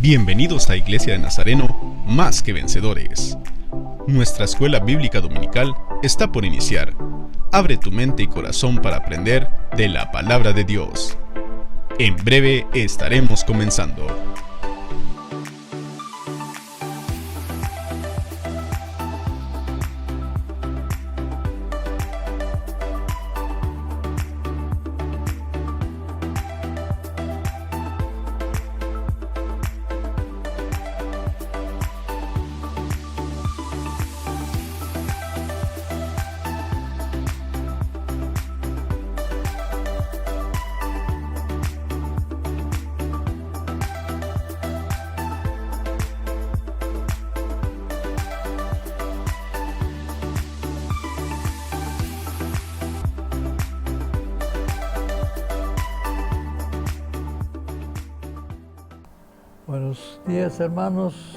Bienvenidos a Iglesia de Nazareno, Más que Vencedores. Nuestra escuela bíblica dominical está por iniciar. Abre tu mente y corazón para aprender de la palabra de Dios. En breve estaremos comenzando. Buenos días, hermanos,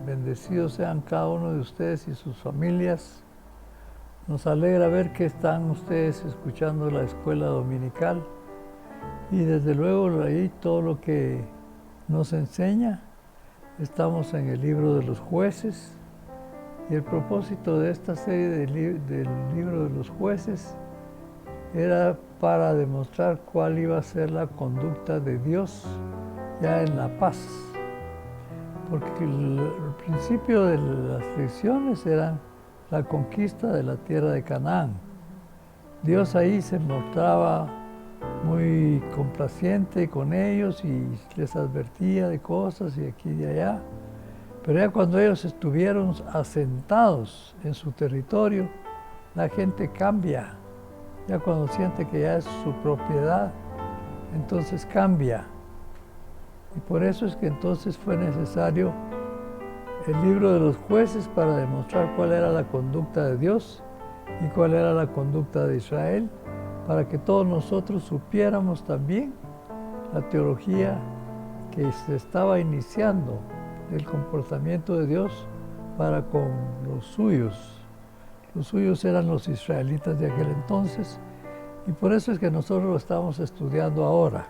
bendecidos sean cada uno de ustedes y sus familias. Nos alegra ver que están ustedes escuchando la escuela dominical y desde luego ahí todo lo que nos enseña. Estamos en el libro de los jueces y el propósito de esta serie del libro de los jueces era para demostrar cuál iba a ser la conducta de Dios ya en la paz, porque el principio de las lecciones era la conquista de la tierra de Canaán. Dios ahí se mostraba muy complaciente con ellos y les advertía de cosas y aquí y de allá, pero ya cuando ellos estuvieron asentados en su territorio, la gente cambia. Ya cuando siente que ya es su propiedad, entonces cambia. Y por eso es que entonces fue necesario el libro de los jueces para demostrar cuál era la conducta de Dios y cuál era la conducta de Israel, para que todos nosotros supiéramos también la teología que se estaba iniciando del comportamiento de Dios para con los suyos. Los suyos eran los israelitas de aquel entonces y por eso es que nosotros lo estamos estudiando ahora.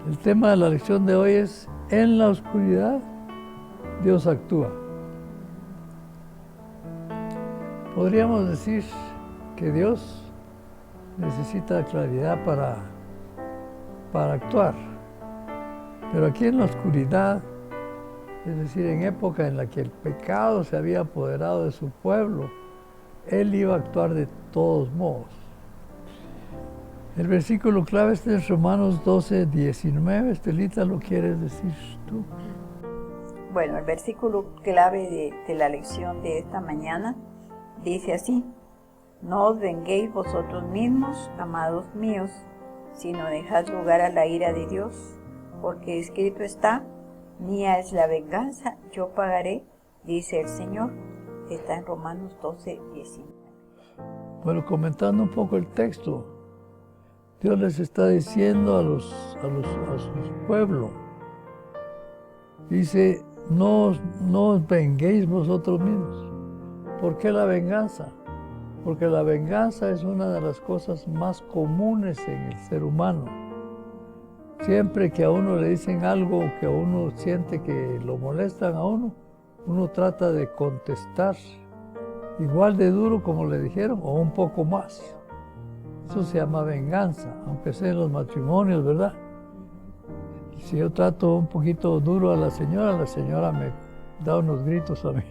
El tema de la lección de hoy es: en la oscuridad, Dios actúa. Podríamos decir que Dios necesita claridad para actuar, pero aquí en la oscuridad, es decir, en época en la que el pecado se había apoderado de su pueblo, Él iba a actuar de todos modos. El versículo clave está en Romanos 12, 19. Estelita, ¿lo quieres decir tú? Bueno, el versículo clave de la lección de esta mañana dice así: No os venguéis vosotros mismos, amados míos, sino dejad lugar a la ira de Dios, porque escrito está: mía es la venganza, yo pagaré, dice el Señor. Está en Romanos 12, 19. Bueno, comentando un poco el texto, Dios les está diciendo a su pueblo, dice: no os venguéis vosotros mismos. ¿Por qué la venganza? Porque la venganza es una de las cosas más comunes en el ser humano. Siempre que a uno le dicen algo que a uno siente que lo molestan a uno trata de contestar igual de duro como le dijeron o un poco más. Eso se llama venganza, aunque sea en los matrimonios, ¿verdad? Si yo trato un poquito duro a la señora me da unos gritos a mí.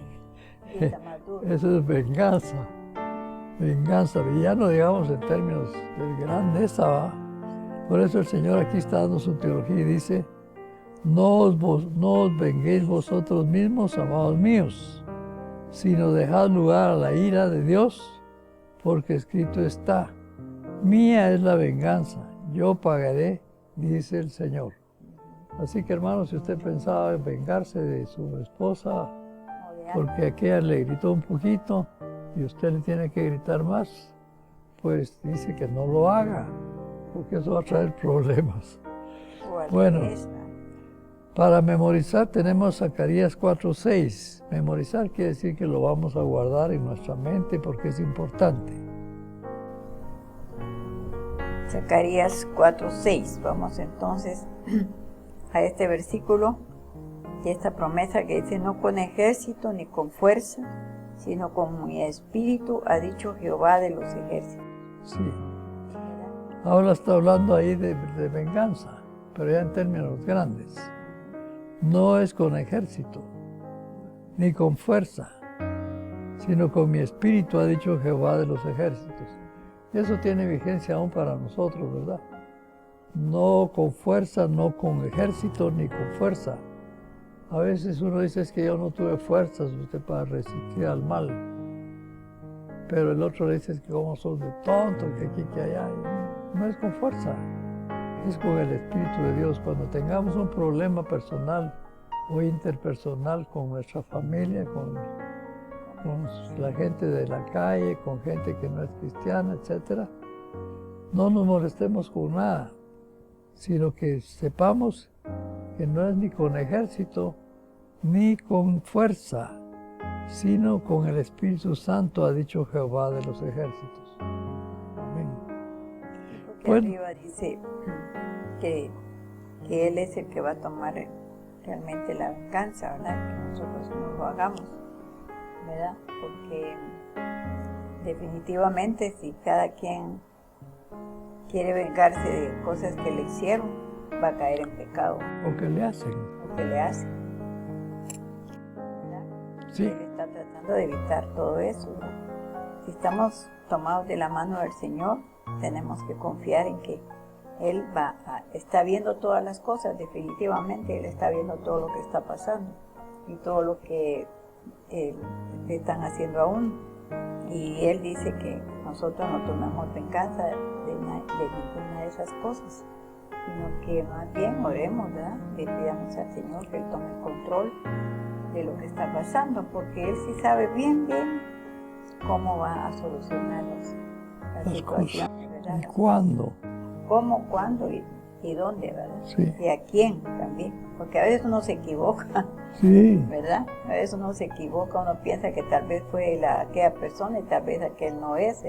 Eso es venganza. Venganza, y ya no digamos en términos de grandeza, ¿va? Por eso el Señor aquí está dando su teología y dice: no os venguéis vosotros mismos, amados míos, sino dejad lugar a la ira de Dios, porque escrito está: mía es la venganza, yo pagaré, dice el Señor. Así que, hermanos, si usted pensaba en vengarse de su esposa porque aquella le gritó un poquito y usted le tiene que gritar más, pues dice que no lo haga, porque eso va a traer problemas. Bueno, para memorizar tenemos Zacarías 4:6. Memorizar quiere decir que lo vamos a guardar en nuestra mente porque es importante. Zacarías 4:6. Vamos entonces a este versículo y esta promesa que dice: no con ejército ni con fuerza, sino con mi espíritu, ha dicho Jehová de los ejércitos. Sí. Ahora está hablando ahí de venganza, pero ya en términos grandes. No es con ejército, ni con fuerza, sino con mi espíritu, ha dicho Jehová de los ejércitos. Y eso tiene vigencia aún para nosotros, ¿verdad? No con fuerza, no con ejército, ni con fuerza. A veces uno dice: es que yo no tuve fuerzas usted para resistir al mal. Pero el otro le dice: es que como son de tonto, que aquí, que allá. No es con fuerza, es con el Espíritu de Dios. Cuando tengamos un problema personal o interpersonal con nuestra familia, con la gente de la calle, con gente que no es cristiana, etc., no nos molestemos con nada, sino que sepamos que no es ni con ejército ni con fuerza, sino con el Espíritu Santo, ha dicho Jehová de los ejércitos. Amén. Porque arriba dice que Él es el que va a tomar realmente la venganza, ¿verdad? Que nosotros no lo hagamos, ¿verdad? Porque definitivamente si cada quien quiere vengarse de cosas que le hicieron, va a caer en pecado. O que le hacen. O que le hacen. ¿Verdad? Sí. Él está tratando de evitar todo eso, ¿verdad? Si estamos tomados de la mano del Señor, tenemos que confiar en que Él está viendo todas las cosas. Definitivamente Él está viendo todo lo que está pasando y todo lo que le están haciendo aún. Y Él dice que nosotros no tomemos venganza de ninguna de esas cosas, sino que más bien oremos, ¿verdad? Le pidamos al Señor que Él tome el control de lo que está pasando, porque Él sí sabe bien cómo va a solucionar las situaciones, ¿verdad? ¿Y cuándo? ¿Cómo, cuándo y dónde, verdad? Sí. Y a quién también, porque a veces uno se equivoca, Sí. ¿verdad? A veces uno se equivoca, uno piensa que tal vez fue aquella persona y tal vez aquel no es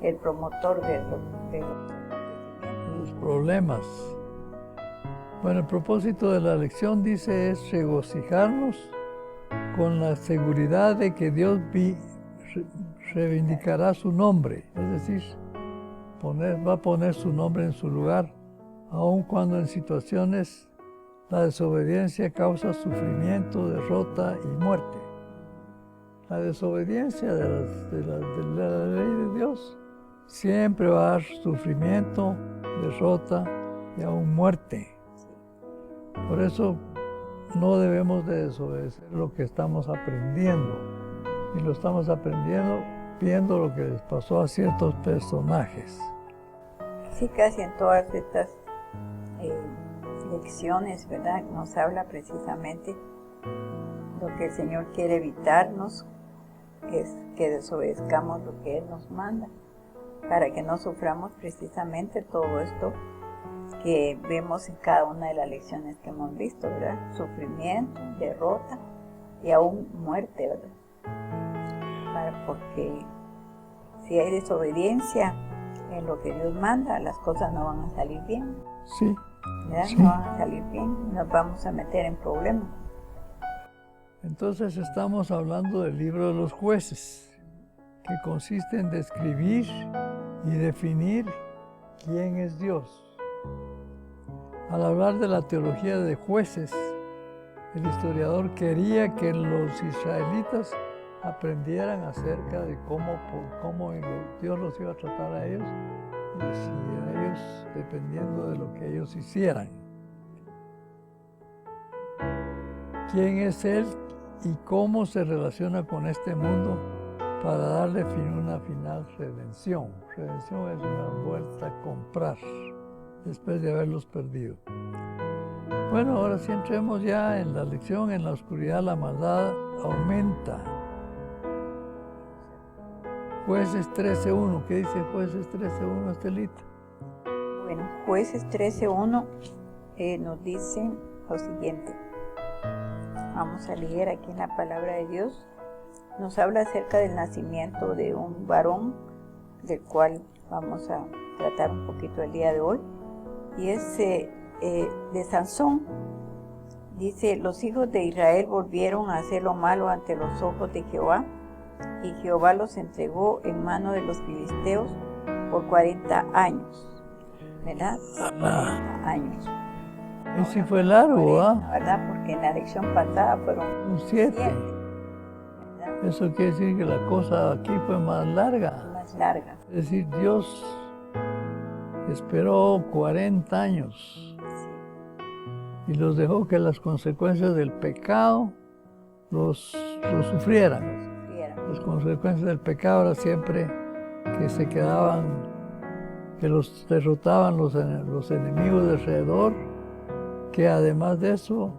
el promotor de los problemas. Bueno, el propósito de la lección, dice, es regocijarnos con la seguridad de que Dios reivindicará su nombre, es decir, va a poner su nombre en su lugar, aun cuando en situaciones la desobediencia causa sufrimiento, derrota y muerte. La desobediencia de la ley de Dios siempre va a dar sufrimiento, derrota y aún muerte. Por eso no debemos de desobedecer lo que estamos aprendiendo. Y lo estamos aprendiendo viendo lo que les pasó a ciertos personajes. Sí, casi en todas estas lecciones, ¿verdad? Nos habla precisamente lo que el Señor quiere evitarnos, es que desobedezcamos lo que Él nos manda, para que no suframos precisamente todo esto que vemos en cada una de las lecciones que hemos visto, ¿verdad? Sufrimiento, derrota y aún muerte, ¿verdad? Porque si hay desobediencia en lo que Dios manda, las cosas no van a salir bien. Sí. ¿Verdad? Sí. No van a salir bien, nos vamos a meter en problemas. Entonces estamos hablando del libro de los jueces, que consiste en describir y definir quién es Dios. Al hablar de la teología de jueces, el historiador quería que los israelitas aprendieran acerca de cómo Dios los iba a tratar a ellos, y si a ellos, dependiendo de lo que ellos hicieran. ¿Quién es Él y cómo se relaciona con este mundo para darle una final redención? Redención es una vuelta a comprar después de haberlos perdido. Bueno, ahora sí entremos ya en la lección. En la oscuridad la maldad aumenta. Jueces 13:1. ¿Qué dice Jueces 13:1, Estelita? Bueno, Jueces 13:1 nos dice lo siguiente. Vamos a leer aquí en la palabra de Dios. Nos habla acerca del nacimiento de un varón, del cual vamos a tratar un poquito el día de hoy. Y es de Sansón. Dice, los hijos de Israel volvieron a hacer lo malo ante los ojos de Jehová, y Jehová los entregó en mano de los filisteos por 40 años. ¿Verdad? Por 40 años. Y sí fue largo, 40, ¿verdad? Porque en la lección pasada fueron 7. 7. Eso quiere decir que la cosa aquí fue más larga. Más larga. Es decir, Dios esperó 40 años y los dejó que las consecuencias del pecado los sufrieran. Las consecuencias del pecado era siempre que se quedaban, que los derrotaban los enemigos de alrededor, que además de eso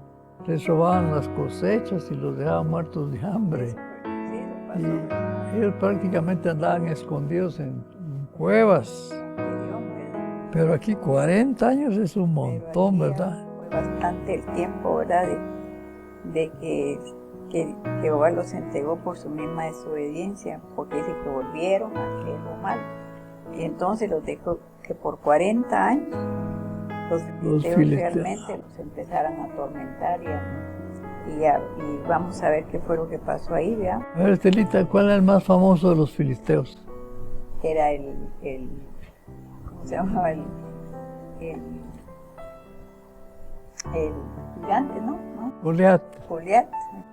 les robaban las cosechas y los dejaban muertos de hambre. Y ellos prácticamente andaban escondidos en cuevas. Pero aquí 40 años es un montón, ¿verdad? Fue bastante el tiempo, ¿verdad? De que Jehová los entregó por su misma desobediencia, porque dice que volvieron a hacer lo malo. Y entonces los dejó que por 40 años los filisteos realmente los empezaron a atormentar y vamos a ver qué fue lo que pasó ahí, ¿verdad? A ver, Estelita, ¿cuál es el más famoso de los filisteos? Era ¿cómo se llamaba? El gigante, ¿no? Goliat.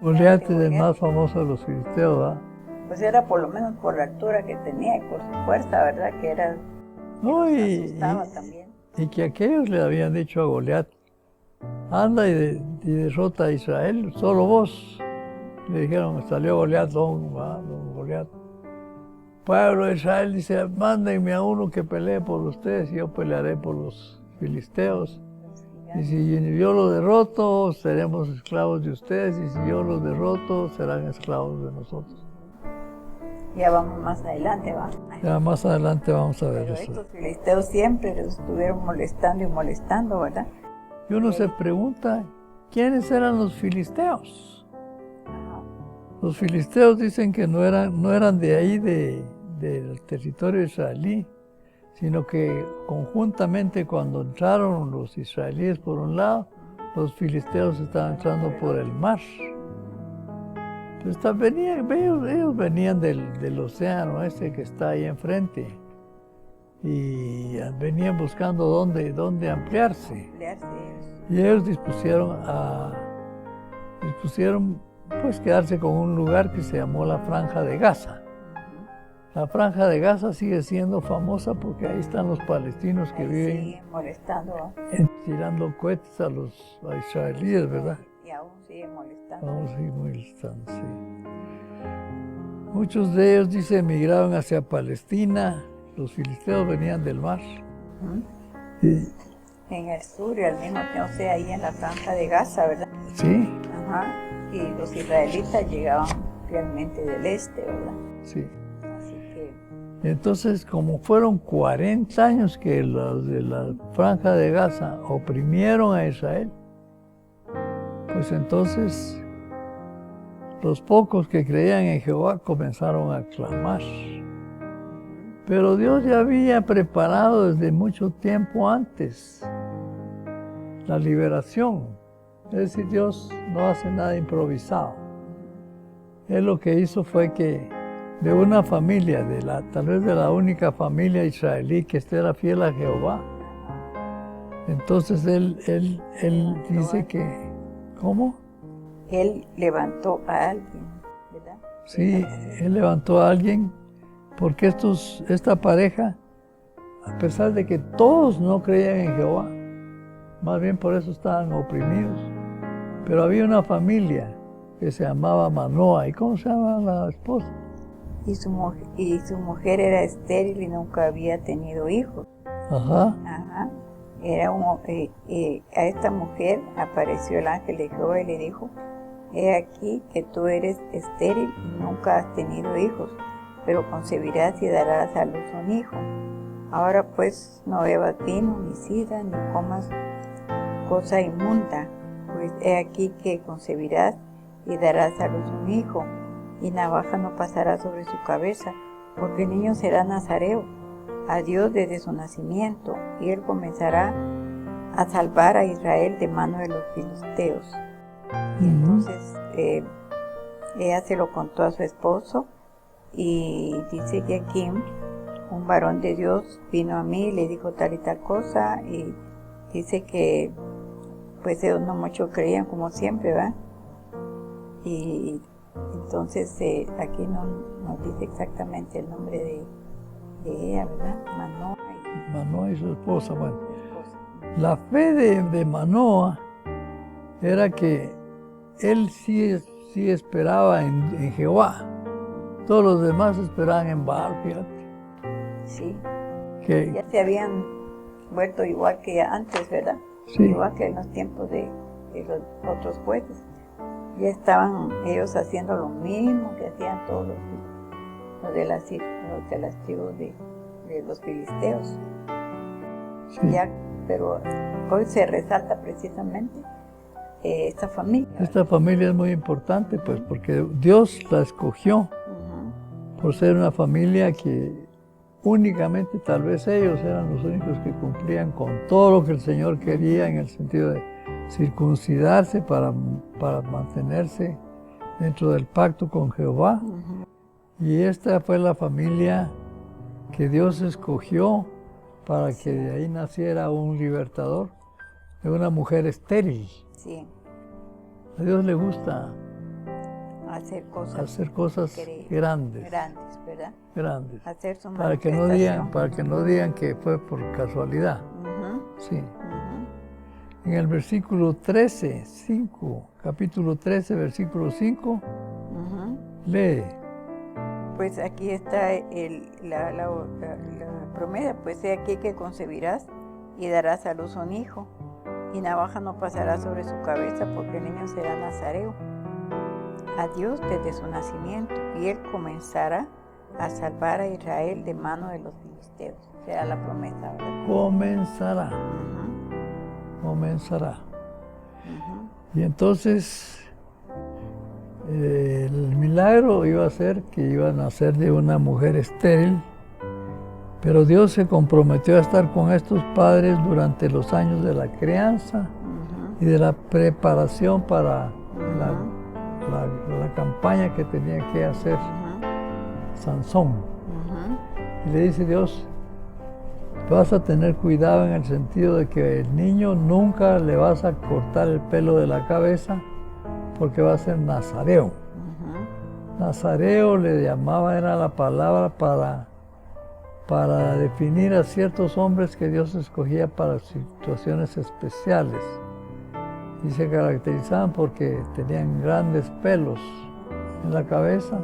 Goliat es el más famoso de los filisteos, ¿verdad? Pues era por lo menos por la altura que tenía y por su fuerza, ¿verdad? Que era... No, asustaba también. Y que aquellos le habían dicho a Goliat, anda y derrota a Israel, solo vos. Le dijeron, salió Goliat, don Goliat. Pueblo de Israel dice, mándenme a uno que pelee por ustedes y yo pelearé por los filisteos. Y si yo los derroto, seremos esclavos de ustedes, y si yo los derroto, serán esclavos de nosotros. Ya vamos más adelante, ¿va? Ya más adelante vamos a ver Pero eso. estos filisteos siempre los estuvieron molestando y molestando, ¿verdad? Y uno se pregunta, ¿quiénes eran los filisteos? Los filisteos dicen que no eran de ahí, del territorio israelí, sino que conjuntamente cuando entraron los israelíes por un lado, los filisteos estaban entrando por el mar. Entonces ellos venían del océano ese que está ahí enfrente y venían buscando dónde ampliarse. Y ellos dispusieron pues quedarse con un lugar que se llamó la Franja de Gaza. La Franja de Gaza sigue siendo famosa porque ahí están los palestinos que viven molestando, tirando cohetes a israelíes, ¿verdad? Y aún siguen molestando. Aún siguen molestando, sí. Muchos de ellos, dice, emigraron hacia Palestina. Los filisteos venían del mar. Y, en el sur y al mismo tiempo, o sea, ahí en la Franja de Gaza, ¿verdad? Sí. Ajá. Y los israelitas llegaban realmente del este, ¿verdad? Sí. Así que... Entonces, como fueron 40 años que los de la Franja de Gaza oprimieron a Israel, pues entonces los pocos que creían en Jehová comenzaron a clamar. Pero Dios ya había preparado desde mucho tiempo antes la liberación. Es decir, Dios no hace nada improvisado. Él lo que hizo fue que de una familia, tal vez de la única familia israelí que era fiel a Jehová, entonces él dice que, ¿cómo? Él levantó a alguien, ¿verdad? Sí, él levantó a alguien porque esta pareja, a pesar de que todos no creían en Jehová, más bien por eso estaban oprimidos, pero había una familia que se llamaba Manoa. ¿Y cómo se llama la esposa? Y su mujer era estéril y nunca había tenido hijos. Ajá. Ajá. A esta mujer apareció el ángel de Jehová y le dijo, he aquí que tú eres estéril y nunca has tenido hijos, pero concebirás y darás a luz un hijo. Ahora pues no bebas vino, ni sidra, ni comas cosa inmunda, pues he aquí que concebirás y darás a luz un hijo, y navaja no pasará sobre su cabeza, porque el niño será nazareo a Dios desde su nacimiento, y él comenzará a salvar a Israel de mano de los filisteos. Y entonces ella se lo contó a su esposo y dice que aquí un varón de Dios vino a mí y le dijo tal y tal cosa, y dice que pues ellos no mucho creían como siempre, ¿verdad? Y entonces aquí no nos dice exactamente el nombre de ella, ¿verdad? Manoa y su esposa. Bueno, la fe de Manoa era que él sí esperaba en Jehová. Todos los demás esperaban en Baal, fíjate. Sí, Que, ya se habían vuelto igual que antes, ¿verdad? Sí. Igual que en los tiempos de los otros jueces. Ya estaban ellos haciendo lo mismo que hacían todos los de las tribus de los filisteos. sí. Ya, pero hoy se resalta precisamente esta familia. Esta familia es muy importante, pues, porque Dios la escogió Ujú. por ser una familia que únicamente tal vez ellos eran los únicos que cumplían con todo lo que el Señor quería en el sentido de circuncidarse para mantenerse dentro del pacto con Jehová. Ujú. Y esta fue la familia que Dios escogió para que de ahí naciera un libertador de una mujer estéril. Sí, A Dios le gusta hacer cosas grandes, ¿verdad? grandes, Hacer su para que no digan que fue por casualidad. Ujú, Sí. ujú, En el versículo 13, 5, capítulo 13, versículo 5, ujú. lee. Pues aquí está la promesa, pues he aquí que concebirás y darás a luz un hijo, y navaja no pasará sobre su cabeza, porque el niño será nazareo a Dios desde su nacimiento, y él comenzará a salvar a Israel de mano de los filisteos. Será la promesa, ¿verdad? Comenzará, Ujú, comenzará. ujú. Y entonces el milagro iba a ser que iba a nacer de una mujer estéril, pero Dios se comprometió a estar con estos padres durante los años de la crianza Ujú, y de la preparación para ujú, la campaña que tenía que hacer ujú, Sansón. ujú. Y le dice Dios, vas a tener cuidado en el sentido de que el niño nunca le vas a cortar el pelo de la cabeza porque va a ser nazareo. Ujú. Nazareo le llamaban, era la palabra para definir a ciertos hombres que Dios escogía para situaciones especiales. Y se caracterizaban porque tenían grandes pelos en la cabeza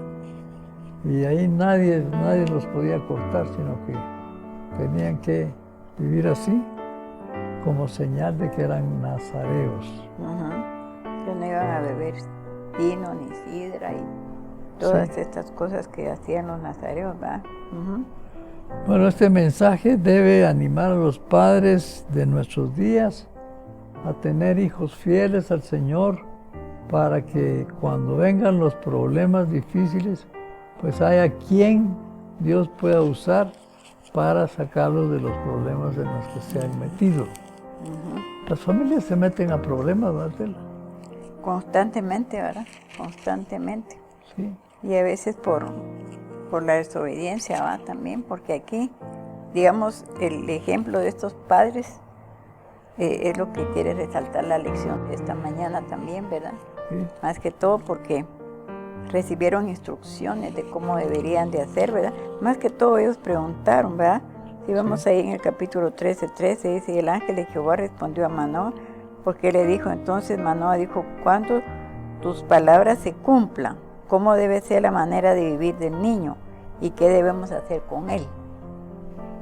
y ahí nadie los podía cortar, sino que tenían que vivir así como señal de que eran nazareos. Ujú. Que no iban a beber vino ni sidra y todas Sí. estas cosas que hacían los nazareos, ¿verdad? Ujú. Bueno, este mensaje debe animar a los padres de nuestros días a tener hijos fieles al Señor para que cuando vengan los problemas difíciles, pues haya quien Dios pueda usar para sacarlos de los problemas en los que se han metido. Ujú. Las familias se meten a problemas, ¿verdad? Constantemente, ¿verdad? Constantemente. Sí. Y a veces por la desobediencia, ¿va? También, porque aquí, digamos, el ejemplo de estos padres es lo que quiere resaltar la lección de esta mañana también, ¿verdad? Sí. Más que todo porque recibieron instrucciones de cómo deberían de hacer, ¿verdad? Más que todo ellos preguntaron, ¿verdad? Si vamos ahí en el capítulo 13, dice, y el ángel de Jehová respondió a Manoa, porque le dijo, entonces Manoa dijo, cuando tus palabras se cumplan, ¿cómo debe ser la manera de vivir del niño? ¿Y qué debemos hacer con él?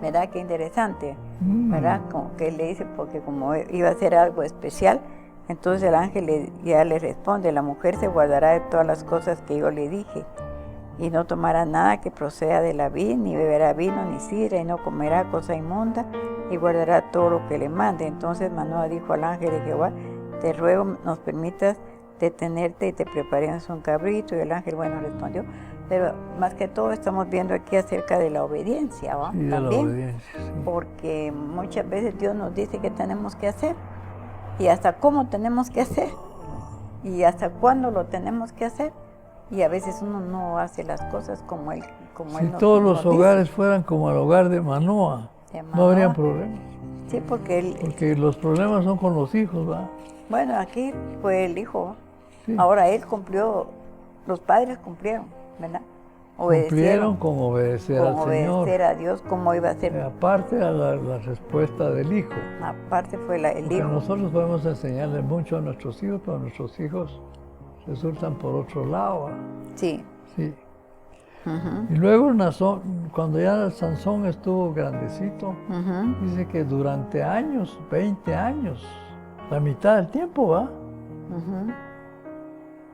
¿Verdad? Qué interesante, ¿verdad? Como que él le dice, porque como iba a ser algo especial, entonces el ángel ya le responde, la mujer se guardará de todas las cosas que yo le dije, y no tomará nada que proceda de la vid, ni beberá vino, ni sidra, y no comerá cosa inmunda, y guardará todo lo que le mande. Entonces Manoa dijo al ángel de Jehová, te ruego nos permitas detenerte y te preparemos un cabrito. Y el ángel, bueno, respondió, Pero más que todo estamos viendo aquí acerca de la obediencia, ¿va? Sí, de También, la obediencia, sí. porque muchas veces Dios nos dice que tenemos que hacer y hasta cómo tenemos que hacer y hasta cuándo lo tenemos que hacer, y a veces uno no hace las cosas como Él Si todos los nos hogares dice. fueran como el hogar de Manoah, De no habrían Manoah. problemas. Sí, porque Porque los problemas son con los hijos, ¿va? bueno, aquí fue el hijo, ¿va? Sí. Ahora él cumplió, los padres cumplieron, ¿verdad? Cumplieron con obedecer con al obedecer Señor. a Dios, como iba a ser. Aparte a la respuesta del hijo. Aparte fue el Porque hijo. nosotros podemos enseñarle mucho a nuestros hijos, pero nuestros hijos resultan por otro lado, ¿va? Sí. Sí. Ujú, Y luego cuando ya Sansón estuvo grandecito, ujú. dice que durante años, 20 años, la mitad del tiempo, ¿va? Ujú.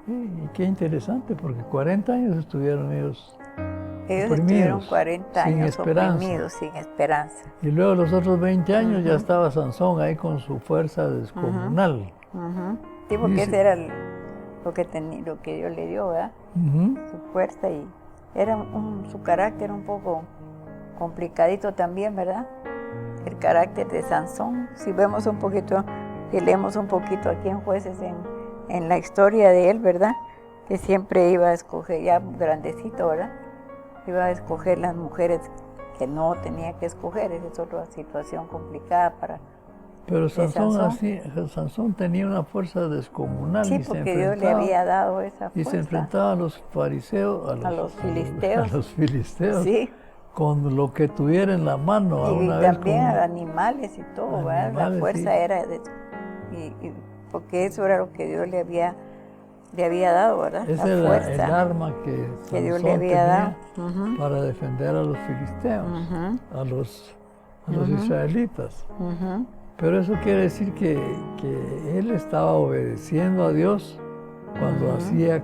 Sí, y qué interesante, porque 40 años estuvieron ellos Ellos oprimidos, estuvieron 40 sin años esperanza. oprimidos, sin esperanza. Y luego los otros 20 años ya Ujú. estaba Sansón ahí con su fuerza descomunal. Ujú. Sí, porque Dice- ese era lo que Dios le dio, ¿verdad? Ujú. Su fuerza, y era su carácter un poco complicadito también, ¿verdad? El carácter de Sansón. Si vemos un poquito, si leemos un poquito aquí en Jueces, en la historia de él, ¿verdad? Que siempre iba a escoger, ya grandecito, ¿verdad? Iba a escoger las mujeres que no tenía que escoger. Esa es otra situación complicada para... Pero Sansón, Sansón. Sansón tenía una fuerza descomunal Sí, y se porque Dios le enfrentaba, había dado esa fuerza. y se enfrentaba a los fariseos, A los filisteos. a los filisteos, Sí. con lo que tuviera en la mano. Y Una vez también con a animales y todo, ¿verdad? La animales, fuerza sí. era porque eso era lo que Dios le había dado, ¿verdad? Ese La era fuerza el arma que que Dios Sansón le había dado. tenía Ujú, para defender a los filisteos, ujú, a los israelitas. ujú. Pero eso quiere decir que él estaba obedeciendo a Dios cuando hacía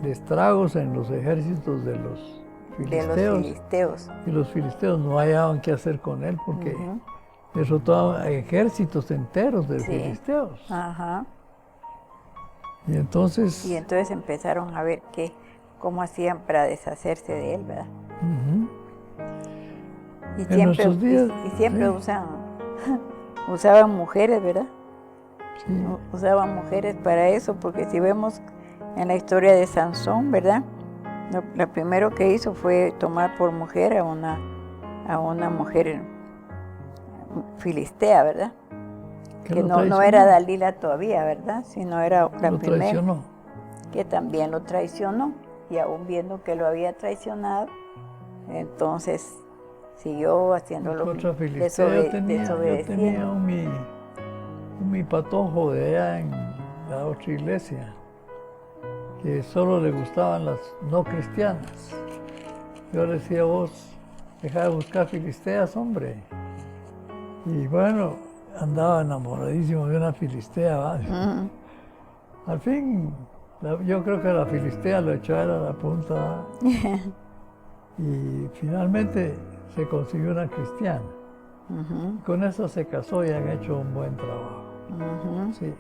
estragos en los ejércitos de los De los filisteos. filisteos. Y los filisteos no hallaban qué hacer con él porque Ujú. derrotaban a ejércitos enteros de Sí. filisteos. Ajá. Y entonces, Y entonces empezaron a ver cómo hacían para deshacerse de él, ¿verdad? ujú, Y En siempre, nuestros días, y siempre sí. usaban mujeres, ¿verdad? sí, Usaban mujeres para eso, porque si vemos en la historia de Sansón, ¿verdad? Lo primero que hizo fue tomar por mujer a una mujer filistea, ¿verdad? Que lo no traicionó, era Dalila todavía, ¿verdad? Sino era la lo primera, traicionó. que también lo traicionó. Y aún viendo que lo había traicionado, entonces siguió haciéndolo, Otra filistea, yo tenía desobedeciendo. mi patojo de allá en la otra iglesia, que solo le gustaban las no cristianas. Yo le decía, vos, deja de buscar filisteas, hombre. Y bueno, andaba enamoradísimo de una filistea, ¿va? Ujú. Al fin, yo creo que la filistea lo echó a él a la punta, ¿va? Y finalmente se consiguió una cristiana. Ujú, Con eso se casó y han hecho un buen trabajo. ujú. Sí.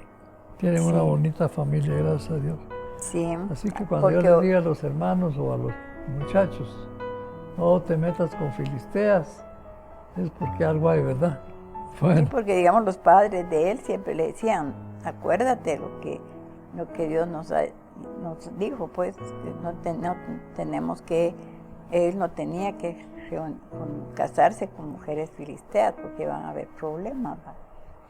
Tienen una bonita familia, gracias a Dios. Sí, Así que cuando yo les diga a los hermanos o a los muchachos, no te metas con filisteas, es porque algo hay, ¿verdad? Bueno, sí, porque digamos los padres de él siempre le decían, acuérdate lo que Dios nos dijo, pues, que no tenemos que, él no tenía que casarse con mujeres filisteas porque iban a haber problemas, ¿verdad?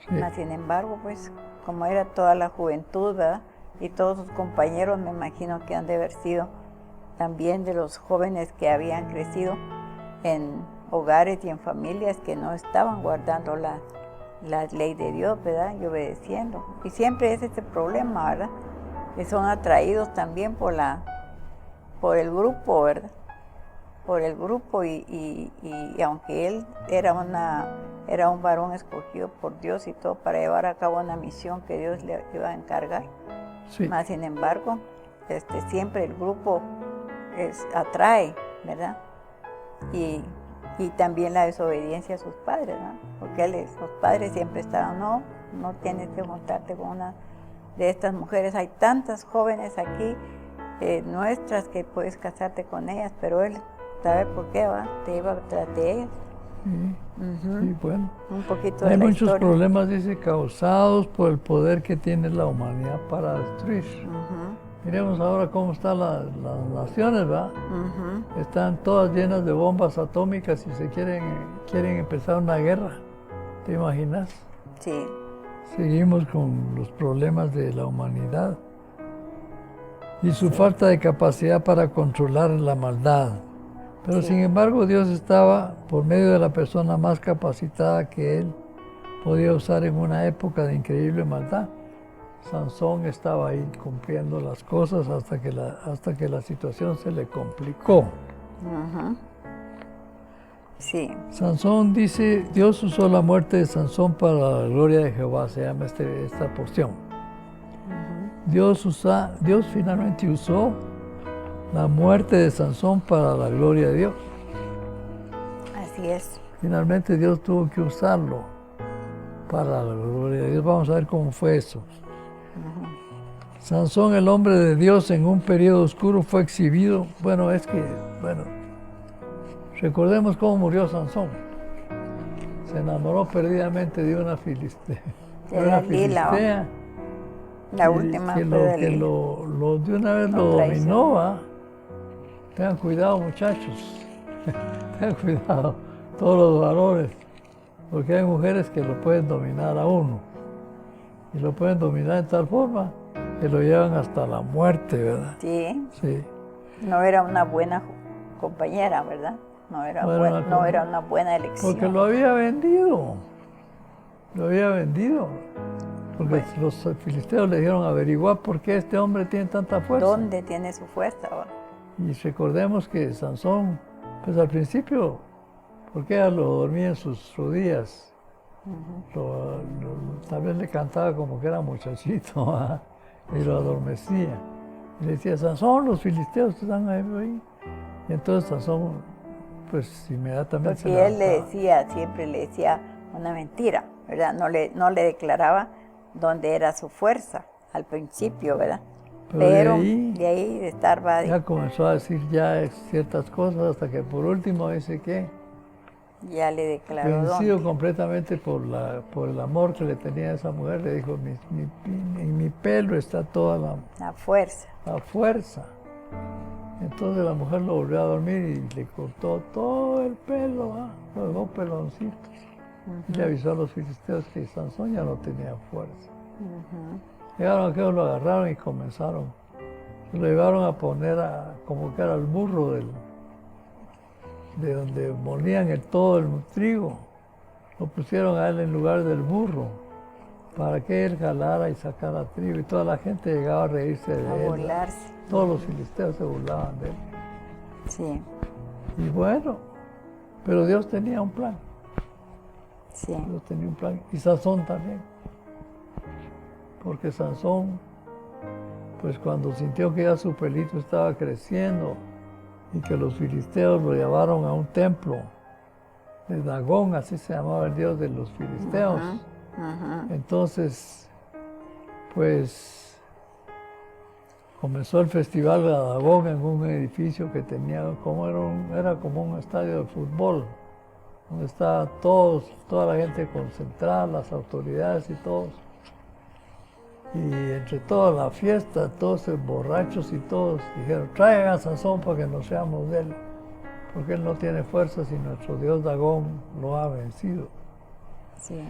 sí, Mas, sin embargo, pues, como era toda la juventud, ¿verdad? Y todos sus compañeros, me imagino que han de haber sido también de los jóvenes que habían crecido en hogares y en familias que no estaban guardando la ley de Dios, ¿verdad? Y obedeciendo. Y siempre es este problema, ¿verdad? Que son atraídos también por el grupo, ¿verdad? Por el grupo y aunque él era un varón escogido por Dios y todo para llevar a cabo una misión que Dios le iba a encargar, sí. más sin embargo, siempre el grupo atrae, ¿verdad? Y también la desobediencia a sus padres, ¿no? Porque los padres siempre estaban, no tienes que juntarte con una de estas mujeres, hay tantas jóvenes aquí nuestras que puedes casarte con ellas, pero él, ¿sabe por qué va? Te iba tras de ellas. Sí, bueno. Un poquito de Hay la muchos historia. problemas, dice, causados por el poder que tiene la humanidad para destruir. Miremos ahora cómo están las naciones, ¿verdad? Están todas llenas de bombas atómicas y quieren empezar una guerra. ¿Te imaginas? Sí, Seguimos con los problemas de la humanidad y su falta de capacidad para controlar la maldad. Pero Sí. sin embargo, Dios estaba, por medio de la persona más capacitada que él podía usar en una época de increíble maldad. Sansón estaba ahí cumpliendo las cosas hasta que la situación se le complicó. sí, Sansón dice, Dios usó la muerte de Sansón para la gloria de Jehová, se llama esta porción. Dios finalmente usó la muerte de Sansón para la gloria de Dios. así es. Finalmente Dios tuvo que usarlo para la gloria de Dios. Vamos a ver cómo fue eso. Sansón, el hombre de Dios, en un periodo oscuro fue exhibido. Recordemos cómo murió Sansón. Se enamoró perdidamente de una filistea. De la Lila, la última que fue de de una vez lo dominó, ¿va? Tengan cuidado, muchachos. Tengan cuidado, todos los varones. Porque hay mujeres que lo pueden dominar a uno. Y lo pueden dominar de tal forma que lo llevan hasta la muerte, ¿verdad? Sí, Sí. no era una buena compañera, ¿verdad? No era una buena elección. Porque lo había vendido. Lo había vendido. Porque los filisteos le dijeron, averiguar por qué este hombre tiene tanta fuerza. ¿Dónde tiene su fuerza? ¿Va? Y recordemos que Sansón, pues al principio, porque ella lo dormía en sus rodillas, tal vez le cantaba como que era muchachito, ¿verdad? Y lo adormecía. Y le decía, Sansón, los filisteos están ahí. Y entonces Sansón, pues inmediatamente se Porque él levantaba. siempre le decía una mentira, ¿verdad? No le declaraba dónde era su fuerza al principio, ¿verdad? Pero de ahí de estar va. Ya comenzó a decir ya ciertas cosas hasta que por último dice que Ya le declaró vencido dónde. completamente por el amor que le tenía a esa mujer, le dijo, en mi pelo está toda La fuerza. la fuerza. Entonces la mujer lo volvió a dormir y le cortó todo el pelo, lo dejó peloncitos. Y le avisó a los filisteos que Sansón ya no tenía fuerza. Llegaron aquellos, lo agarraron y comenzaron. Se lo llevaron a poner como que era el burro de donde molían todo el trigo. Lo pusieron a él en lugar del burro para que él jalara y sacara trigo. Y toda la gente llegaba a reírse de él. A burlarse. Todos los filisteos se burlaban de él. Sí, Y bueno, pero Dios tenía un plan. sí. Dios tenía un plan. Y Sansón también. Porque Sansón, pues cuando sintió que ya su pelito estaba creciendo y que los filisteos lo llevaron a un templo de Dagón, así se llamaba el dios de los filisteos. Entonces, pues comenzó el festival de Dagón en un edificio que tenía, era como un estadio de fútbol, donde estaba toda la gente concentrada, las autoridades y todos. Y entre toda la fiesta, todos borrachos y todos dijeron, traigan a Sansón para que nos seamos de él, porque él no tiene fuerzas y nuestro dios Dagón lo ha vencido. Sí.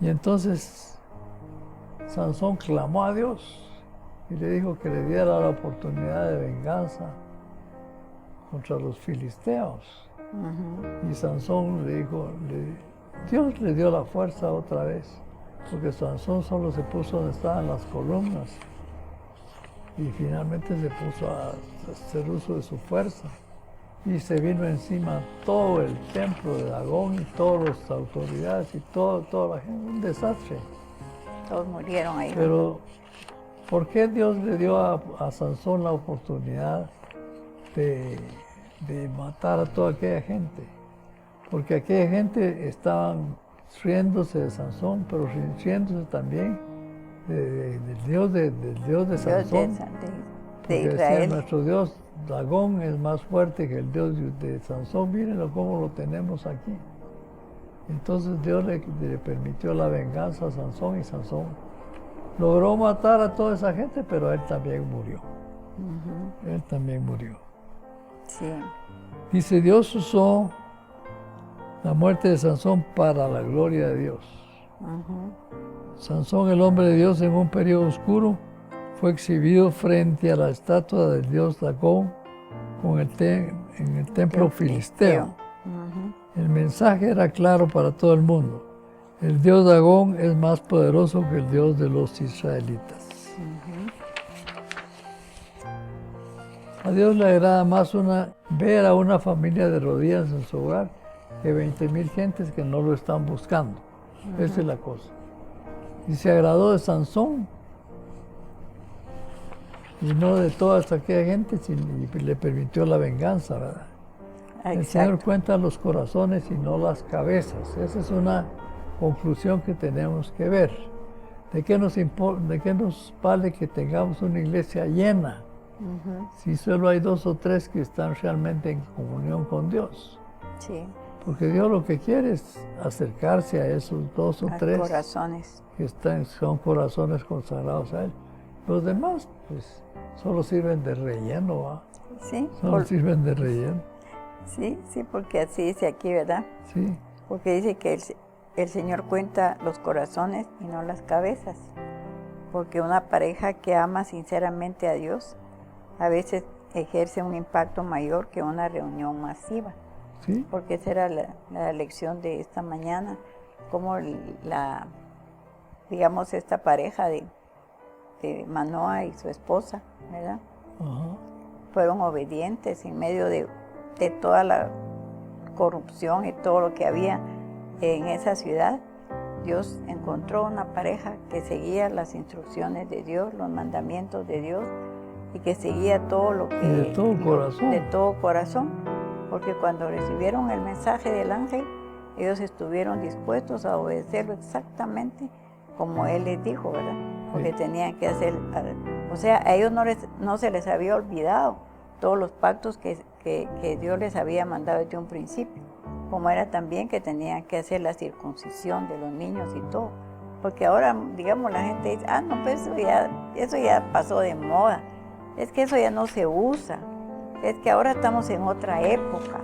Y entonces Sansón clamó a Dios y le dijo que le diera la oportunidad de venganza contra los filisteos. Y Sansón le dijo, Dios le dio la fuerza otra vez, porque Sansón solo se puso donde estaban las columnas y finalmente se puso a hacer uso de su fuerza y se vino encima todo el templo de Dagón y todas las autoridades y toda la gente, un desastre. Todos murieron ahí. Pero ¿por qué Dios le dio a Sansón la oportunidad de matar a toda aquella gente? Porque aquella gente estaban riéndose de Sansón, pero riéndose también del Dios de Sansón, Porque decía, Israel. nuestro Dios Dagón es más fuerte que el Dios de Sansón. Mírenlo cómo lo tenemos aquí. Entonces Dios le permitió la venganza a Sansón y Sansón logró matar a toda esa gente, pero él también murió. Él también murió. Sí. Dice, Dios usó la muerte de Sansón para la gloria de Dios. Sansón, el hombre de Dios, en un periodo oscuro, fue exhibido frente a la estatua del dios Dagón en el templo filisteo. El mensaje era claro para todo el mundo. El dios Dagón es más poderoso que el dios de los israelitas. A Dios le agrada más ver a una familia de rodillas en su hogar que 20,000 gentes que no lo están buscando. Esa es la cosa. Y se agradó de Sansón y no de toda aquella gente, y le permitió la venganza, ¿verdad? Exacto. El Señor cuenta los corazones y no las cabezas. Esa es una conclusión que tenemos que ver. ¿De qué nos vale que tengamos una iglesia llena si solo hay 2 o 3 que están realmente en comunión con Dios? Sí. Porque Dios lo que quiere es acercarse a esos 2 o 3 corazones que son corazones consagrados a Él. Los demás, pues, solo sirven de relleno, ¿va? Sí. Solo sirven de relleno. Sí, porque así dice aquí, ¿verdad? Sí. Porque dice que el Señor cuenta los corazones y no las cabezas. Porque una pareja que ama sinceramente a Dios a veces ejerce un impacto mayor que una reunión masiva. Sí. Porque esa era la lección de esta mañana, como digamos, esta pareja de Manoa y su esposa, ¿verdad? Fueron obedientes en medio de toda la corrupción y todo lo que había en esa ciudad. Dios encontró una pareja que seguía las instrucciones de Dios, los mandamientos de Dios, y que seguía todo lo que... De todo corazón. De todo corazón. Porque cuando recibieron el mensaje del ángel, ellos estuvieron dispuestos a obedecerlo exactamente como Él les dijo, ¿verdad? Porque tenían que hacer... O sea, a ellos no se les había olvidado todos los pactos que Dios les había mandado desde un principio. Como era también que tenían que hacer la circuncisión de los niños y todo. Porque ahora, digamos, la gente dice, no, pues eso ya pasó de moda. Es que eso ya no se usa. Es que ahora estamos en otra época.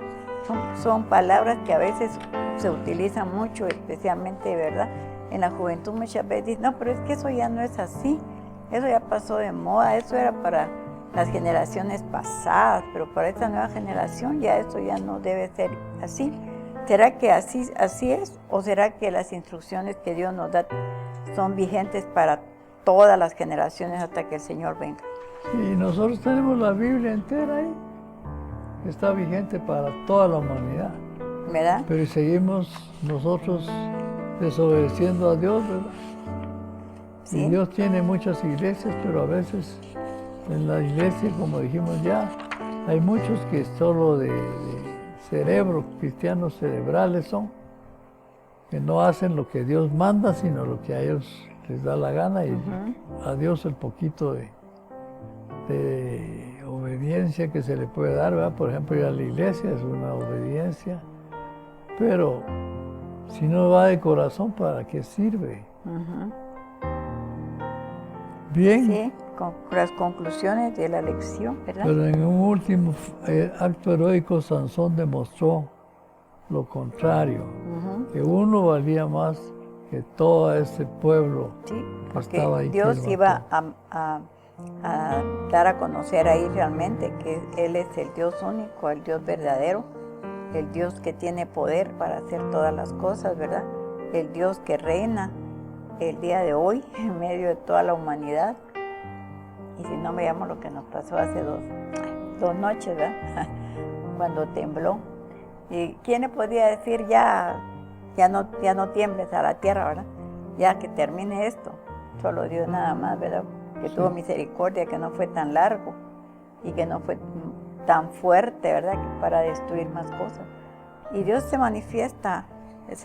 Son palabras que a veces se utilizan mucho, especialmente, ¿verdad? En la juventud muchas veces dicen, no, pero es que eso ya no es así. Eso ya pasó de moda, eso era para las generaciones pasadas, pero para esta nueva generación ya esto ya no debe ser así. ¿Será que así es? ¿O será que las instrucciones que Dios nos da son vigentes para todas las generaciones hasta que el Señor venga? Y nosotros tenemos la Biblia entera ahí, que está vigente para toda la humanidad. ¿Verdad? Pero seguimos nosotros desobedeciendo a Dios, ¿verdad? Sí. Y Dios tiene muchas iglesias, pero a veces en la iglesia, como dijimos ya, hay muchos que solo de cerebro, cristianos cerebrales son, que no hacen lo que Dios manda, sino lo que a ellos les da la gana, y a Dios el poquito de obediencia que se le puede dar, ¿verdad? Por ejemplo, ir a la iglesia es una obediencia, pero si no va de corazón, ¿para qué sirve? Bien. Sí, con las conclusiones de la lección, ¿verdad? Pero en un último acto heroico, Sansón demostró lo contrario, que uno valía más que todo ese pueblo que estaba ahí. Dios iba a dar a conocer ahí realmente que Él es el Dios único, el Dios verdadero, el Dios que tiene poder para hacer todas las cosas, ¿verdad? El Dios que reina el día de hoy en medio de toda la humanidad. Y si no, veamos lo que nos pasó hace dos noches, ¿verdad? Cuando tembló. ¿Y quién le podía decir ya no tiembles a la tierra, ¿verdad? Ya que termine esto. Solo Dios nada más, ¿verdad? Que tuvo misericordia, que no fue tan largo y que no fue tan fuerte, ¿verdad? Que para destruir más cosas. Y Dios se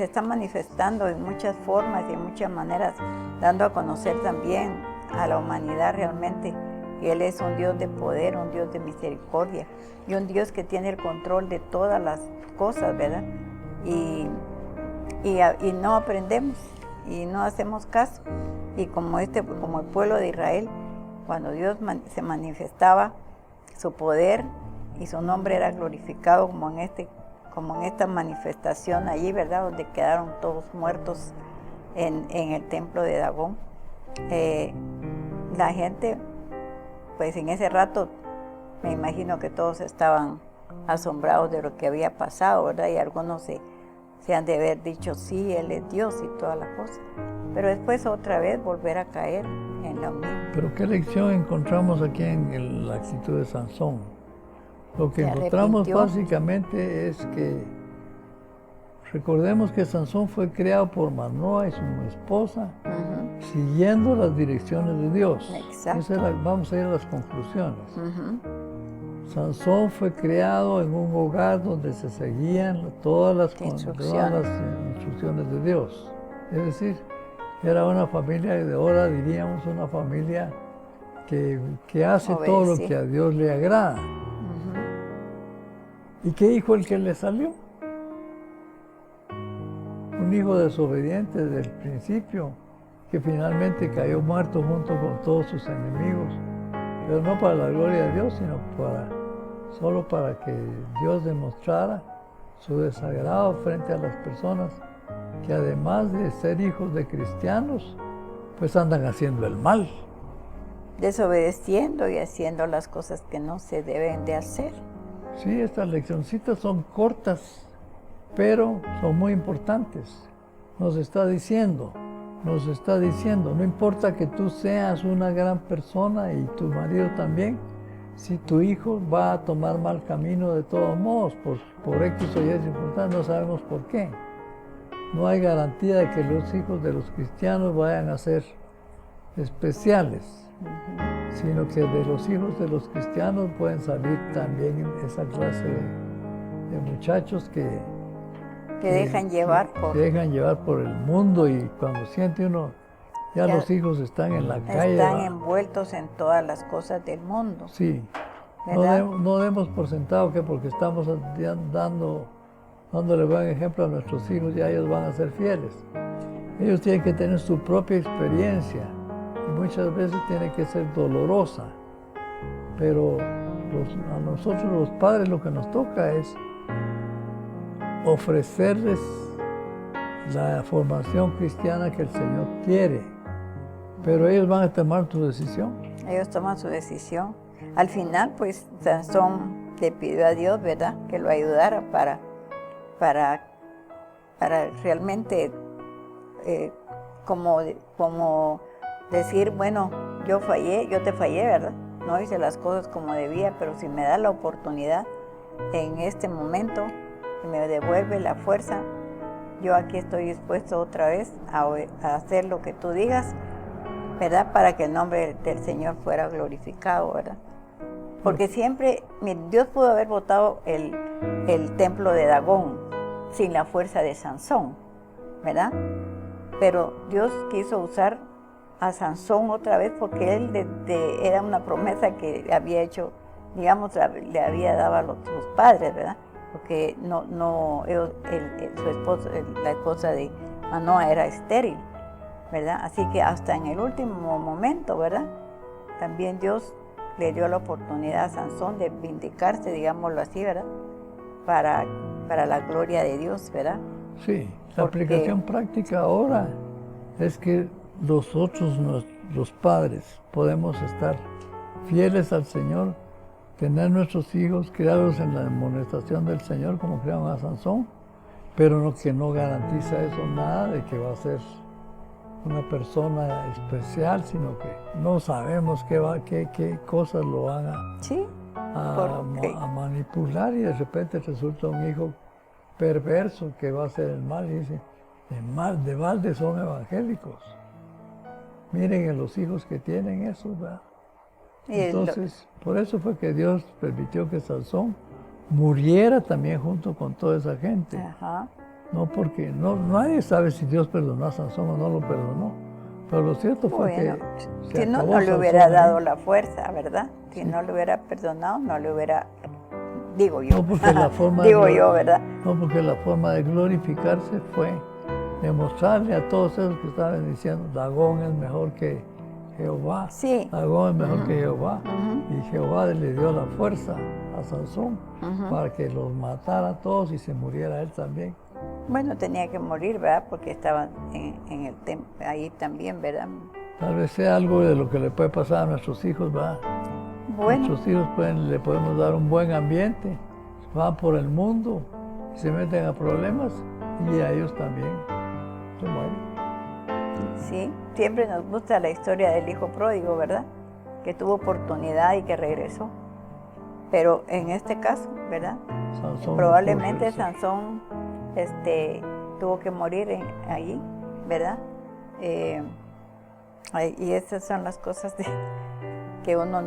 está manifestando en muchas formas y en muchas maneras, dando a conocer también a la humanidad realmente Y Él es un Dios de poder, un Dios de misericordia y un Dios que tiene el control de todas las cosas, ¿verdad? Y no aprendemos y no hacemos caso. Y como el pueblo de Israel, cuando Dios se manifestaba, su poder y su nombre era glorificado como en esta manifestación allí, ¿verdad? Donde quedaron todos muertos en el templo de Dagón. La gente, pues en ese rato, me imagino que todos estaban asombrados de lo que había pasado, ¿verdad? Y algunos se han de haber dicho, sí, Él es Dios y toda la cosa. Pero después otra vez volver a caer en lo mismo. Pero ¿qué lección encontramos aquí en la actitud de Sansón? Lo que Se encontramos arrepintió. básicamente es que recordemos que Sansón fue criado por Manoa y su esposa, Ujú, siguiendo las direcciones de Dios. Exacto. Vamos a ir a las conclusiones. ujú. Sansón fue criado en un hogar donde se seguían todas las Instrucciones. instrucciones de Dios. Es decir, era una familia, de ahora diríamos una familia que hace todo lo Obedece. que a Dios le agrada. Ujú. ¿Y qué hijo el que le salió? Un hijo desobediente desde el principio, que finalmente cayó muerto junto con todos sus enemigos, pero no para la gloria de Dios, sino solo para que Dios demostrara su desagrado frente a las personas que además de ser hijos de cristianos, pues andan haciendo el mal. Desobedeciendo y haciendo las cosas que no se deben de hacer. Sí, estas leccioncitas son cortas, pero son muy importantes. Nos está diciendo, no importa que tú seas una gran persona y tu marido también, si tu hijo va a tomar mal camino de todos modos, por X o Y circunstancias, no sabemos por qué. No hay garantía de que los hijos de los cristianos vayan a ser especiales, sino que de los hijos de los cristianos pueden salir también esa clase de muchachos que dejan llevar por... se dejan llevar por el mundo, y cuando siente uno, ya los hijos están en la calle. Están envueltos en todas las cosas del mundo. Sí, ¿verdad? no demos por sentado que porque estamos dándole buen ejemplo a nuestros hijos, ya ellos van a ser fieles. Ellos tienen que tener su propia experiencia y muchas veces tiene que ser dolorosa, pero a nosotros los padres lo que nos toca es ofrecerles la formación cristiana que el Señor quiere, pero ellos van a tomar su decisión. Ellos toman su decisión. Al final, pues, Sansón le pidió a Dios, ¿verdad?, que lo ayudara para realmente, como decir, bueno, yo te fallé, ¿verdad? No hice las cosas como debía, pero si me da la oportunidad en este momento y me devuelve la fuerza, yo aquí estoy dispuesto otra vez a hacer lo que tú digas, ¿verdad? Para que el nombre del Señor fuera glorificado, ¿verdad? Porque siempre, Dios pudo haber botado el templo de Dagón sin la fuerza de Sansón, ¿verdad? Pero Dios quiso usar a Sansón otra vez porque él era una promesa que había hecho, digamos, le había dado a sus padres, ¿verdad? Porque la esposa de Manoa era estéril, ¿verdad? Así que hasta en el último momento, ¿verdad?, también Dios le dio la oportunidad a Sansón de vindicarse, digámoslo así, ¿verdad?, para la gloria de Dios, ¿verdad? Sí, la aplicación práctica ahora es que nosotros, los padres, podemos estar fieles al Señor, tener nuestros hijos criados en la amonestación del Señor como criaron a Sansón, pero que no garantiza eso nada de que va a ser una persona especial, sino que no sabemos qué cosas lo van a manipular, y de repente resulta un hijo perverso que va a hacer el mal, y dice, de balde son evangélicos. Miren en los hijos que tienen eso, ¿verdad? Entonces, por eso fue que Dios permitió que Sansón muriera también junto con toda esa gente. Ajá. No, porque nadie sabe si Dios perdonó a Sansón o no lo perdonó. Pero lo cierto fue Bueno, que se si no, acabó no le Sansón hubiera ahí. dado la fuerza, ¿verdad? Si no le hubiera perdonado, no le hubiera, digo yo, No, porque la forma digo de, yo, ¿verdad? no, porque la forma de glorificarse fue demostrarle a todos esos que estaban diciendo, Dagón es mejor que Jehová. Sí. Dagón es mejor que Jehová. Ujú. Y Jehová le dio la fuerza a Sansón Ujú. para que los matara a todos y se muriera él también. Bueno, tenía que morir, ¿verdad? Porque estaban en el templo, ahí también, ¿verdad? Tal vez sea algo de lo que le puede pasar a nuestros hijos, ¿verdad? Bueno, Nuestros hijos le podemos dar un buen ambiente, van por el mundo, se meten a problemas y a ellos también se mueren. sí, siempre nos gusta la historia del hijo pródigo, ¿verdad? Que tuvo oportunidad y que regresó. Pero en este caso, ¿verdad? Sansón Probablemente no pudo regresar. Sansón tuvo que morir allí, ¿verdad? Y esas son las cosas que uno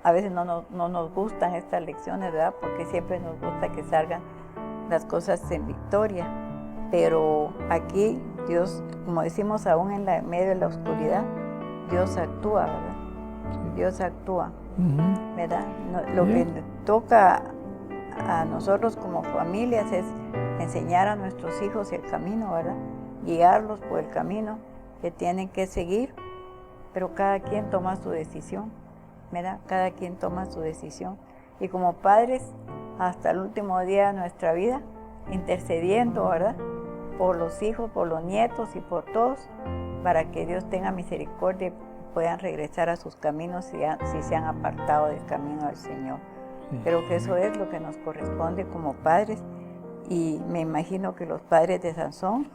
a veces no nos gustan estas lecciones, ¿verdad? Porque siempre nos gusta que salgan las cosas en victoria. Pero aquí Dios, como decimos, aún en medio de la oscuridad, Dios actúa, ¿verdad? Dios actúa, Ujú. ¿verdad? Lo que Bien. toca a nosotros como familias es enseñar a nuestros hijos el camino, ¿verdad? Guiarlos por el camino que tienen que seguir, pero cada quien toma su decisión, ¿verdad? Cada quien toma su decisión. Y como padres, hasta el último día de nuestra vida, intercediendo, ¿verdad? Por los hijos, por los nietos y por todos, para que Dios tenga misericordia y puedan regresar a sus caminos si se han apartado del camino del Señor. Sí. Creo que eso es lo que nos corresponde como padres, y me imagino que los padres de Sansón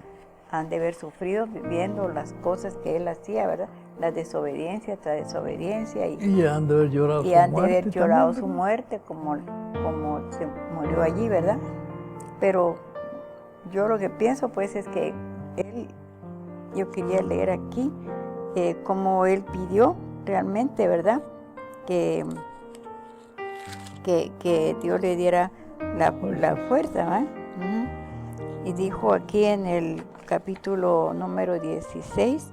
han de haber sufrido viviendo las cosas que él hacía, ¿verdad? La desobediencia tras desobediencia, Y han de haber llorado y su han de muerte haber llorado también, su ¿verdad? muerte como se murió allí, ¿verdad? Pero yo lo que pienso pues es que yo quería leer aquí como él pidió realmente, ¿verdad? Que Dios le diera la fuerza, ¿verdad? Uh-huh. Y dijo aquí en el capítulo número 16,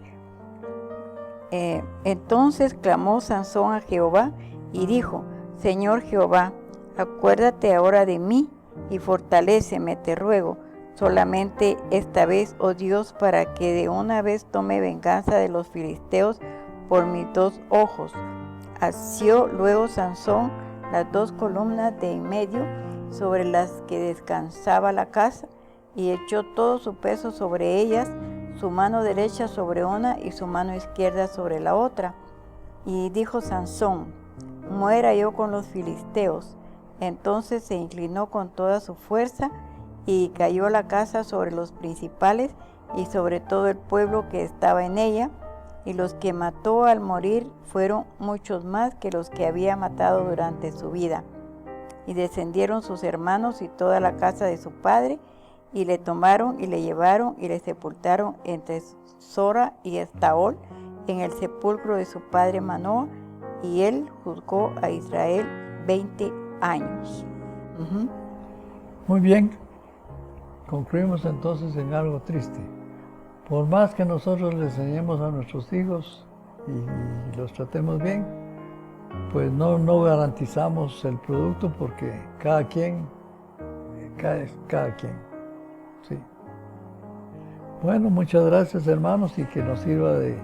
entonces clamó Sansón a Jehová y dijo, Señor Jehová, acuérdate ahora de mí y fortaléceme, te ruego, solamente esta vez, oh Dios, para que de una vez tome venganza de los filisteos por mis dos ojos. Asió luego Sansón las dos columnas de en medio sobre las que descansaba la casa y echó todo su peso sobre ellas, su mano derecha sobre una y su mano izquierda sobre la otra. Y dijo Sansón, muera yo con los filisteos. Entonces se inclinó con toda su fuerza y cayó la casa sobre los principales y sobre todo el pueblo que estaba en ella, y los que mató al morir fueron muchos más que los que había matado durante su vida. Y descendieron sus hermanos y toda la casa de su padre, y le tomaron y le llevaron y le sepultaron entre Sora y Estaol en el sepulcro de su padre Manoa, y él juzgó a Israel 20 años. Uh-huh. Muy bien, concluimos entonces en algo triste. Por más que nosotros les enseñemos a nuestros hijos y los tratemos bien, pues no garantizamos el producto porque cada quien. Sí. Bueno, muchas gracias hermanos, y que nos sirva de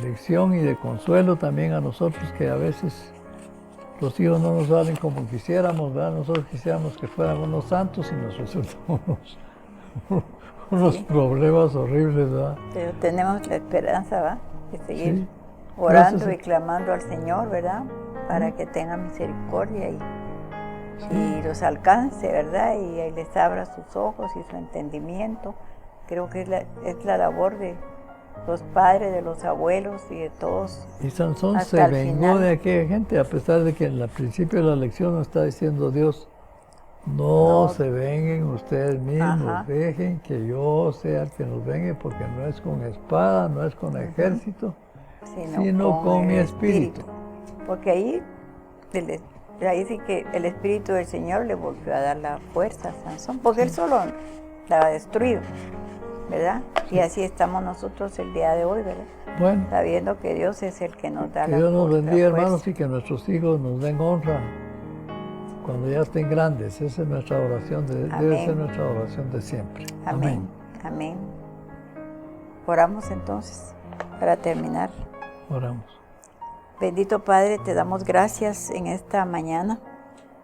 lección y de consuelo también a nosotros, que a veces los hijos no nos salen como quisiéramos, ¿verdad? Nosotros quisiéramos que fueran unos santos y nos resultan unos problemas horribles, ¿verdad? Pero tenemos la esperanza, ¿va? De seguir Sí. orando Gracias. y clamando al Señor, ¿verdad? Para que tenga misericordia y los alcance, ¿verdad? Y ahí les abra sus ojos y su entendimiento. Creo que es la labor de los padres, de los abuelos y de todos. Y Sansón hasta se el vengó final. de aquella gente, a pesar de que en el principio de la lección nos está diciendo Dios, no se venguen ustedes mismos, Ajá. dejen que yo sea el que nos vengue, porque no es con espada, no es con ejército, sino con mi espíritu. Porque ahí sí que el Espíritu del Señor le volvió a dar la fuerza a Sansón, porque él solo la ha destruido. ¿verdad? Y así estamos nosotros el día de hoy, ¿verdad? Bueno, Sabiendo que Dios es el que nos da que la Dios nos fuerza. bendiga, hermanos, y que nuestros hijos nos den honra cuando ya estén grandes. Esa es nuestra oración, debe Amén. ser nuestra oración de siempre. Amén. Amén. Oramos entonces para terminar. Oramos. Bendito Padre, te damos gracias en esta mañana.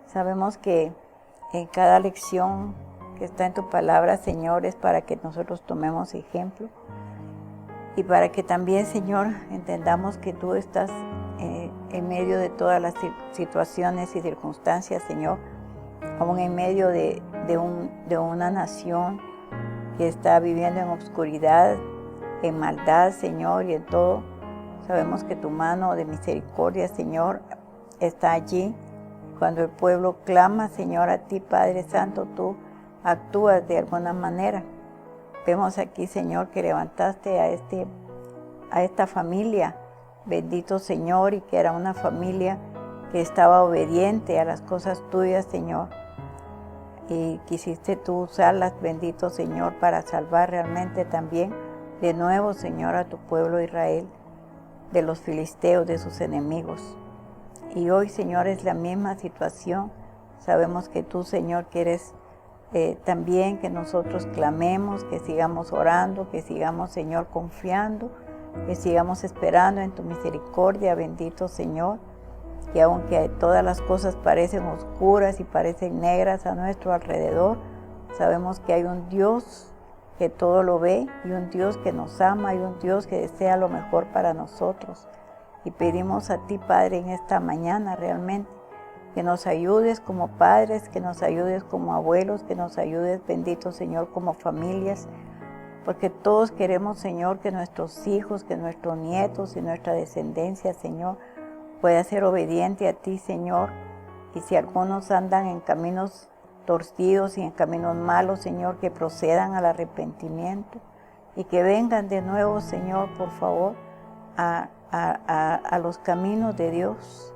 Sabemos que en cada lección que está en tu palabra, Señor, es para que nosotros tomemos ejemplo y para que también, Señor, entendamos que tú estás en medio de todas las situaciones y circunstancias, Señor, aún en medio de una nación que está viviendo en oscuridad, en maldad, Señor, y en todo. Sabemos que tu mano de misericordia, Señor, está allí. Cuando el pueblo clama, Señor, a ti, Padre Santo, tú actúas de alguna manera. Vemos aquí, Señor, que levantaste a esta familia, bendito Señor, y que era una familia que estaba obediente a las cosas tuyas, Señor. Y quisiste tú usarlas, bendito Señor, para salvar realmente también de nuevo, Señor, a tu pueblo Israel, de los filisteos, de sus enemigos. Y hoy, Señor, es la misma situación. Sabemos que tú, Señor, quieres también que nosotros clamemos, que sigamos orando, que sigamos, Señor, confiando, que sigamos esperando en tu misericordia, bendito Señor. Y aunque todas las cosas parecen oscuras y parecen negras a nuestro alrededor, sabemos que hay un Dios que todo lo ve y un Dios que nos ama y un Dios que desea lo mejor para nosotros. Y pedimos a ti, Padre, en esta mañana realmente que nos ayudes como padres, que nos ayudes como abuelos, que nos ayudes, bendito Señor, como familias, porque todos queremos, Señor, que nuestros hijos, que nuestros nietos y nuestra descendencia, Señor, pueda ser obediente a ti, Señor. Y si algunos andan en caminos torcidos y en caminos malos, Señor, que procedan al arrepentimiento y que vengan de nuevo, Señor, por favor, a los caminos de Dios.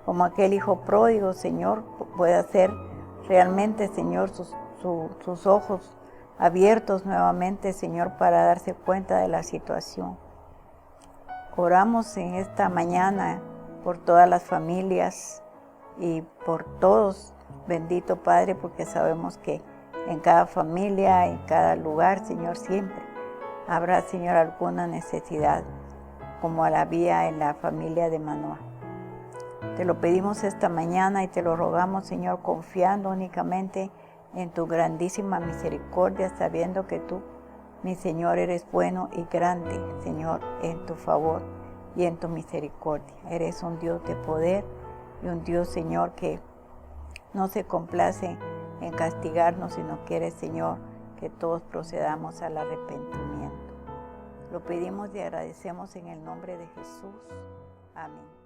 Como aquel hijo pródigo, Señor, pueda ser realmente, Señor, sus ojos abiertos nuevamente, Señor, para darse cuenta de la situación. Oramos en esta mañana por todas las familias y por todos, bendito Padre, porque sabemos que en cada familia, en cada lugar, Señor, siempre habrá, Señor, alguna necesidad, como la había en la familia de Manoah. Te lo pedimos esta mañana y te lo rogamos, Señor, confiando únicamente en tu grandísima misericordia, sabiendo que tú, mi Señor, eres bueno y grande, Señor, en tu favor y en tu misericordia. Eres un Dios de poder y un Dios, Señor, que no se complace en castigarnos, sino quiere, Señor, que todos procedamos al arrepentimiento. Lo pedimos y agradecemos en el nombre de Jesús. Amén.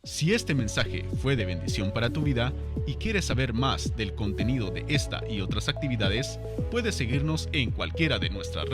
Si este mensaje fue de bendición para tu vida y quieres saber más del contenido de esta y otras actividades, puedes seguirnos en cualquiera de nuestras redes.